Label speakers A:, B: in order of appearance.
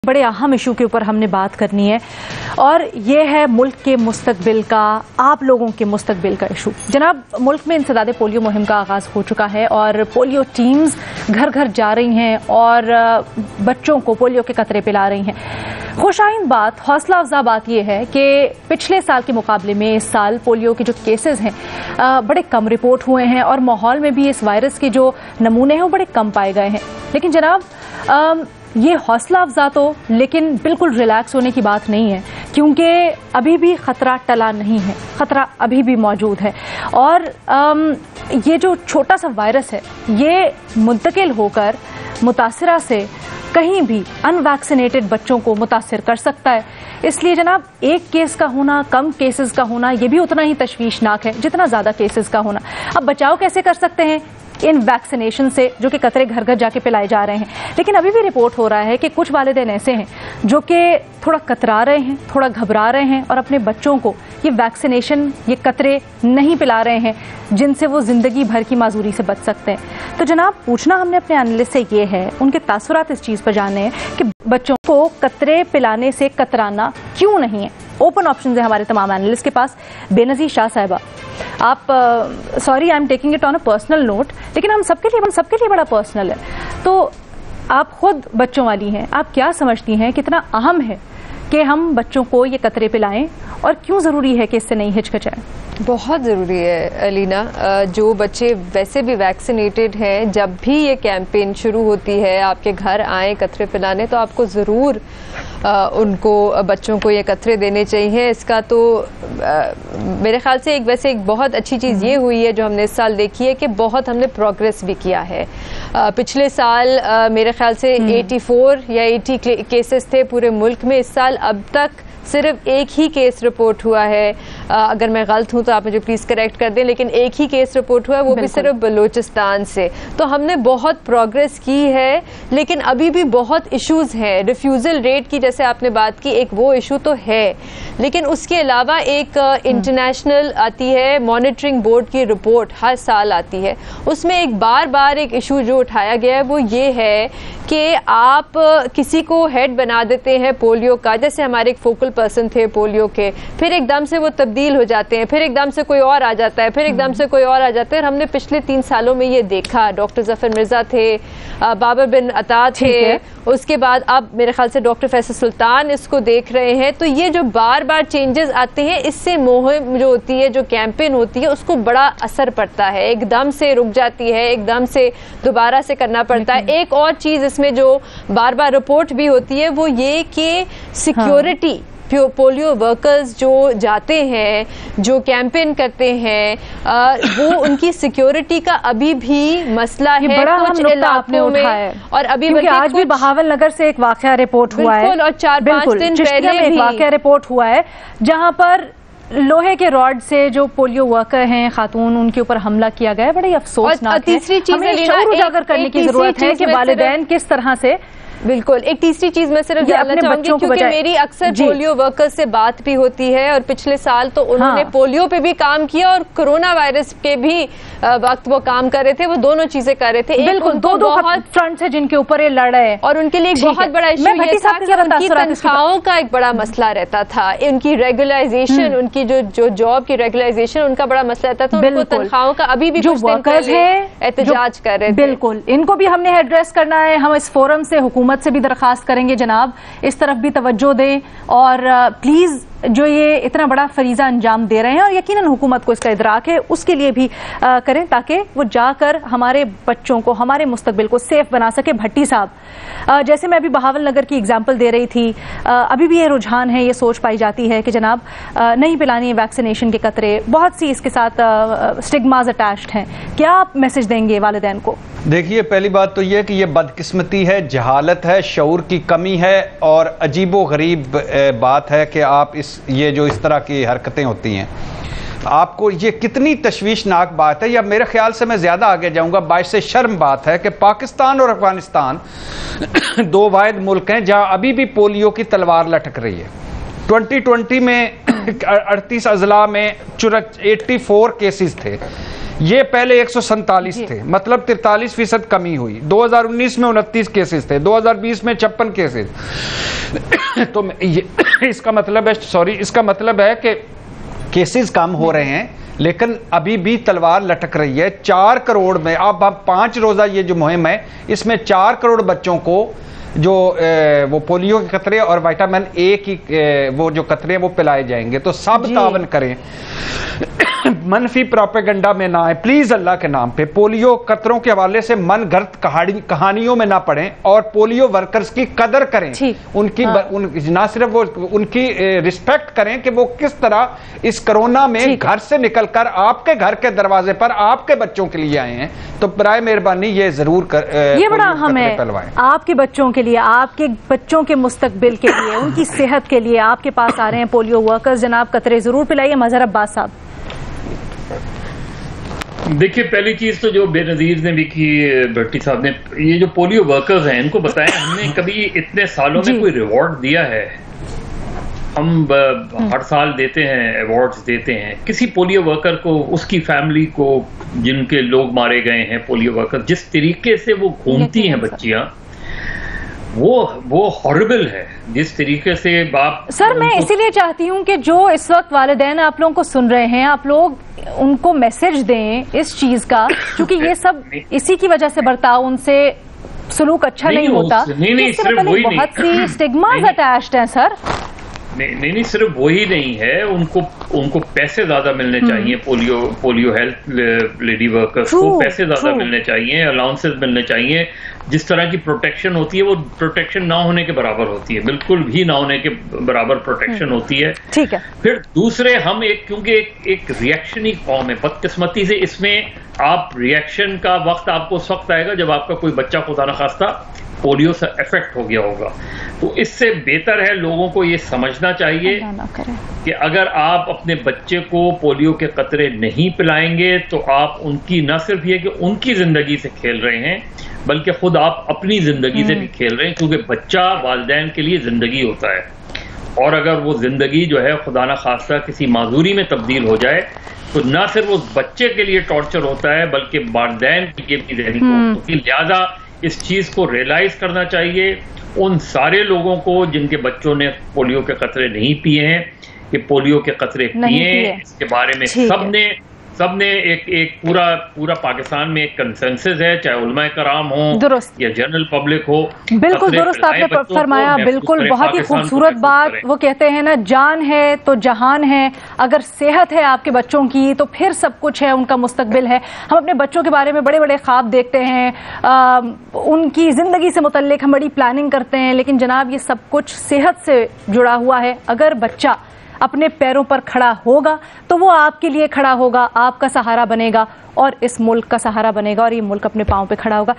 A: बड़े अहम इशू के ऊपर हमने बात करनी है और ये है मुल्क के मुस्तकबिल का, आप लोगों के मुस्तकबिल का इशू। जनाब, मुल्क में इंसदादे पोलियो मुहिम का आगाज हो चुका है और पोलियो टीम्स घर घर जा रही हैं और बच्चों को पोलियो के कतरे पिला रही हैं। खुशाइन बात, हौसला अफजा बात यह है कि पिछले साल के मुकाबले में इस साल पोलियो के जो केसेस हैं बड़े कम रिपोर्ट हुए हैं और माहौल में भी इस वायरस के जो नमूने हैं वो बड़े कम पाए गए हैं। लेकिन जनाब, ये हौसला अफजा तो लेकिन बिल्कुल रिलैक्स होने की बात नहीं है, क्योंकि अभी भी खतरा टला नहीं है, खतरा अभी भी मौजूद है। और ये जो छोटा सा वायरस है ये मुंतकिल होकर मुतासिरा से कहीं भी अनवैक्सीनेटेड बच्चों को मुतासिर कर सकता है। इसलिए जनाब, एक केस का होना, कम केसेस का होना, ये भी उतना ही तशवीशनाक है जितना ज्यादा केसेस का होना। अब बचाव कैसे कर सकते हैं? इन वैक्सीनेशन से, जो कि कतरे घर घर जाके पिलाए जा रहे हैं। लेकिन अभी भी रिपोर्ट हो रहा है कि कुछ वालिदैन ऐसे हैं जो कि थोड़ा कतरा रहे हैं, थोड़ा घबरा रहे हैं और अपने बच्चों को ये वैक्सीनेशन, ये कतरे नहीं पिला रहे हैं जिनसे वो जिंदगी भर की माजूरी से बच सकते हैं। तो जनाब, पूछना हमने अपने एनालिस्ट से ये है, उनके तासुरात इस चीज पर जानने हैं कि बच्चों को कतरे पिलाने से कतराना क्यों नहीं है। ओपन ऑप्शन है हमारे तमाम एनालिस्ट के पास। बेनजीर शाह साहिबा, आप, sorry I am taking it on a personal note, लेकिन हम सबके लिए बड़ा पर्सनल है। तो आप खुद बच्चों वाली हैं, आप क्या समझती हैं कितना अहम है कि हम बच्चों को ये कतरे पिलाएं और क्यों जरूरी है कि इससे नहीं हिचकिचाएं?
B: बहुत ज़रूरी है अलीना। जो बच्चे वैसे भी वैक्सीनेटेड हैं, जब भी ये कैंपेन शुरू होती है आपके घर आए कतरे पिलाने, तो आपको ज़रूर उनको, बच्चों को ये कतरे देने चाहिए। इसका तो मेरे ख्याल से एक बहुत अच्छी चीज़ ये हुई है जो हमने इस साल देखी है कि बहुत हमने प्रोग्रेस भी किया है। पिछले साल मेरे ख्याल से 84 या 80 केसेस थे पूरे मुल्क में। इस साल अब तक सिर्फ एक ही केस रिपोर्ट हुआ है। अगर मैं गलत हूं तो आप मुझे प्लीज करेक्ट कर दें, लेकिन एक ही केस रिपोर्ट हुआ है, वो भी सिर्फ बलूचिस्तान से। तो हमने बहुत प्रोग्रेस की है, लेकिन अभी भी बहुत इश्यूज हैं। रिफ्यूजल रेट की जैसे आपने बात की, एक वो इशू तो है, लेकिन उसके अलावा एक इंटरनेशनल आती है मॉनिटरिंग बोर्ड की रिपोर्ट, हर साल आती है। उसमें एक बार एक इशू जो उठाया गया है वो ये है कि आप किसी को हेड बना देते हैं पोलियो का, जैसे हमारे एक फोकल पर्सन थे पोलियो के, फिर एकदम से वो तब्दील हो जाते हैं, फिर एकदम से कोई और आ जाता है, फिर एकदम से कोई और आ जाता है। और हमने पिछले 3 सालों में ये देखा। डॉक्टर जफर मिर्जा थे, बाबर बिन अता थे, उसके बाद अब मेरे ख्याल से डॉक्टर फैसल सुल्तान इसको देख रहे हैं। तो ये जो बार चेंजेस आते हैं, इससे मुहिम जो होती है, जो कैंपेन होती है, उसको बड़ा असर पड़ता है। एकदम से रुक जाती है, एकदम से दोबारा से करना पड़ता है। एक और चीज इसमें जो बार रिपोर्ट भी होती है वो ये कि सिक्योरिटी, पोलियो वर्कर्स जो जाते हैं, जो कैंपेन करते हैं, वो उनकी सिक्योरिटी का अभी भी मसला है।
A: बड़ा कुछ आपने उठाया और अभी आज भी बहावल नगर से एक वाकया रिपोर्ट हुआ है
B: और 4-5 दिन पहले
A: एक वाकया रिपोर्ट हुआ है जहां पर लोहे के रॉड से जो पोलियो वर्कर हैं खातून, उनके ऊपर हमला किया गया है। बड़ी अफसोसनाक है।
B: तीसरी चीज
A: उजागर करने की जरूरत है कि वालिदैन किस तरह से,
B: बिल्कुल। एक तीसरी चीज मैं सिर्फ जानना चाहूंगी, क्योंकि मेरी अक्सर पोलियो वर्कर्स से बात भी होती है और पिछले साल तो उन्होंने पोलियो पे भी काम किया और कोरोना वायरस के भी वक्त वो काम कर रहे थे। वो दोनों चीजें कर रहे थे।
A: बिल्कुल, दो बहुत फ्रंट है जिनके ऊपर ये लड़ रहे हैं
B: और उनके लिए बहुत बड़ा इशू ये था कि उनकी तनख्वाहों का एक बड़ा मसला रहता था। उनकी रेगुलराइजेशन, उनकी जो जॉब की रेगुलराइजेशन, उनका बड़ा मसला रहता था। उनको तनख्वाहों का अभी भी
A: जो वर्कर्स है
B: एहतजाज कर रहे थे।
A: बिल्कुल, इनको भी हमने एड्रेस करना है। हम इस फोरम से हुकूमत से भी दरखास्त करेंगे, जनाब इस तरफ भी तवज्जो दें और प्लीज जो ये इतना बड़ा फरीजा अंजाम दे रहे हैं और यकीनन हुकूमत को इसका इदराक है, उसके लिए भी करें ताकि वो जाकर हमारे बच्चों को, हमारे मुस्तकबिल को सेफ बना सके। भट्टी साहब, जैसे मैं अभी बहावल नगर की एग्जांपल दे रही थी, अभी भी ये रुझान है, ये सोच पाई जाती है कि जनाब नहीं पिलानी वैक्सीनेशन के कतरे, बहुत सी इसके साथ स्टिग्मास अटैच्ड हैं। क्या आप मैसेज देंगे वालिदैन को?
C: देखिए, पहली बात तो यह कि यह बदकिस्मती है, जहालत है, शऊर की कमी है और अजीबो गरीब बात है कि आप ये जो इस तरह की हरकतें होती हैं, आपको ये कितनी तशवीशनाक बात है। या मेरे ख्याल से मैं ज़्यादा आगे जाऊंगा, बाइस शर्म बात है कि पाकिस्तान और अफगानिस्तान 2 वाहिद मुल्क हैं जहां अभी भी पोलियो की तलवार लटक रही है। 2020 में 38 अजला में 84 केसेस थे, ये पहले 147 थे, मतलब 43% कमी हुई। 2019 में 29 केसेस थे, 2020 में 56 केसेस। तो इसका मतलब है कि केसेस कम हो रहे हैं, लेकिन अभी भी तलवार लटक रही है। 4 करोड़ में अब 5 रोजा ये जो मुहिम है, इसमें 4 करोड़ बच्चों को जो वो पोलियो के कतरे और विटामिन ए की वो जो कतरे वो पिलाए जाएंगे। तो सब तावन करें, मनफी प्रोपेगेंडा में ना आए प्लीज, अल्लाह के नाम पे। पोलियो कतरों के हवाले से मन गर्द कहानियों में ना पड़ें और पोलियो वर्कर्स की कदर करें, उनकी ना सिर्फ वो उनकी रिस्पेक्ट करें कि वो किस तरह इस कोरोना में घर से निकलकर आपके घर के दरवाजे पर आपके बच्चों के लिए आए हैं। तो बराए मेहरबानी ये जरूर
A: ये बड़ा अहम है आपके बच्चों के लिए, आपके बच्चों के मुस्तकबिल के लिए, उनकी सेहत के लिए आपके पास आ रहे हैं पोलियो वर्कर्स। जनाब कतरे जरूर पिलाइए। मजहर अब्बास साहब,
D: देखिए, पहली चीज तो जो बेनजीर ने भी की, भट्टी साहब ने, ये जो पोलियो वर्कर्स हैं इनको बताया, हमने कभी इतने सालों में कोई रिवॉर्ड दिया है? हम हर साल देते हैं, अवार्ड्स देते हैं किसी पोलियो वर्कर को, उसकी फैमिली को, जिनके लोग मारे गए हैं पोलियो वर्कर। जिस तरीके से वो घूमती हैं बच्चियां, वो हॉरिबल है। जिस तरीके से बाप
A: सर, मैं इसीलिए चाहती हूं कि जो इस वक्त वालिदैन आप लोगों को सुन रहे हैं, आप लोग उनको मैसेज दें इस चीज का, क्योंकि ये सब इसी की वजह से बर्ताव, उनसे सलूक अच्छा नहीं होता।
D: नहीं, सिर्फ वही नहीं,
A: बहुत सी स्टिग्मास अटैच्ड हैं सर।
D: नहीं, सिर्फ वही नहीं है, उनको पैसे ज्यादा मिलने चाहिए। पोलियो हेल्थ लेडी वर्कर्स को पैसे ज्यादा मिलने चाहिए, अलाउंसेस मिलने चाहिए। जिस तरह की प्रोटेक्शन होती है वो प्रोटेक्शन ना होने के बराबर होती है, बिल्कुल भी ना होने के बराबर प्रोटेक्शन होती है।
A: ठीक है।
D: फिर दूसरे, हम क्योंकि एक रिएक्शनी कौम है, बदकिस्मती से इसमें आप रिएक्शन का वक्त आपको उस वक्त आएगा जब आपका कोई बच्चा खुदा न खास्ता पोलियो से अफेक्ट हो गया होगा। तो इससे बेहतर है लोगों को ये समझना चाहिए कि अगर आप अपने बच्चे को पोलियो के कतरे नहीं पिलाएंगे तो आप उनकी, न सिर्फ ये कि उनकी जिंदगी से खेल रहे हैं, बल्कि खुद आप अपनी जिंदगी से भी खेल रहे हैं, क्योंकि बच्चा वालिदैन के लिए जिंदगी होता है। और अगर वो जिंदगी जो है खुदा न खास्ता किसी माजूरी में तब्दील हो जाए तो न सिर्फ उस बच्चे के लिए टॉर्चर होता है, बल्कि वालिदैन के लिए भी ज़हनी तौर। लिहाजा इस चीज को रियलाइज करना चाहिए उन सारे लोगों को जिनके बच्चों ने पोलियो के कतरे नहीं पिए हैं, कि पोलियो के कतरे पिए। इसके बारे में सबने एक पूरा पाकिस्तान में एक कंसेंसस है, चाहे उलमा कराम हो या जनरल पब्लिक हो।
A: बिल्कुल दुरुस्त आपने फरमाया, बिल्कुल बहुत ही खूबसूरत बात। वो कहते हैं ना, जान है तो जहान है। अगर सेहत है आपके बच्चों की तो फिर सब कुछ है, उनका मुस्तकबिल है। हम अपने बच्चों के बारे में बड़े बड़े ख्वाब देखते हैं, उनकी जिंदगी से मुतल्लिक हम बड़ी प्लानिंग करते हैं, लेकिन जनाब ये सब कुछ सेहत से जुड़ा हुआ है। अगर बच्चा अपने पैरों पर खड़ा होगा तो वो आपके लिए खड़ा होगा, आपका सहारा बनेगा और इस मुल्क का सहारा बनेगा, और ये मुल्क अपने पांव पे खड़ा होगा।